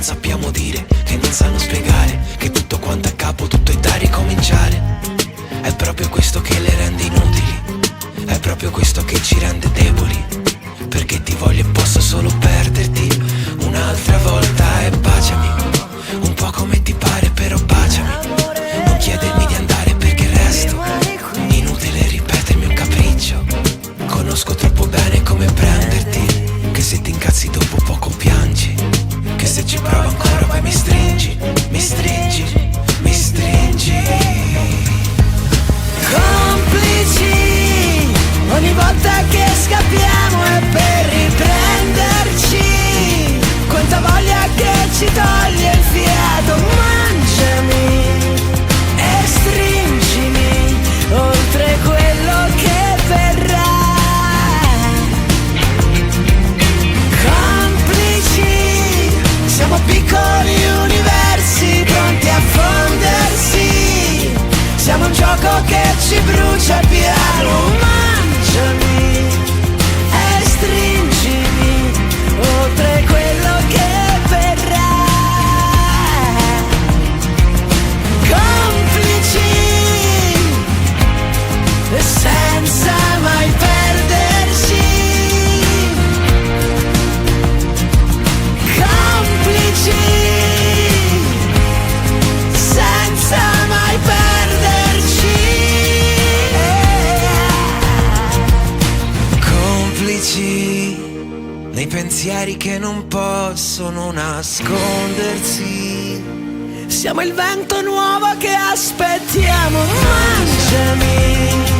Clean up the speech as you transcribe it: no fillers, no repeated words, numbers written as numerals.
sappiamo dire, che non sanno spiegare, che tutto quanto a capo, tutto è da ricominciare. È proprio questo che le rende inutili, è proprio questo che ci rende deboli. Perché ti voglio e posso solo perderti un'altra volta. E baciami, un po' come ti pare, però baciami. Non chiedermi di andare perché resto. Inutile ripetermi un capriccio. Conosco troppo bene come prenderti, che se ti incazzi dopo poco piangi, che se ci provo ancora poi mi stringi, mi stringi, mi stringi. Complici, ogni volta che scappiamo è per riprenderci. Quanta voglia che ci toglie il fiato. Mangiami e stringimi oltre quello che verrà. Complici, siamo piccoli universi pronti a fondersi. Siamo un gioco che ci brucia piano. Mangiami e stringimi oltre quello che verrà. Complici e senza mai perderci. Complici senza mai perderci. Complici nei pensieri che non possono nascondersi. Siamo il vento nuovo che aspettiamo. Mangiami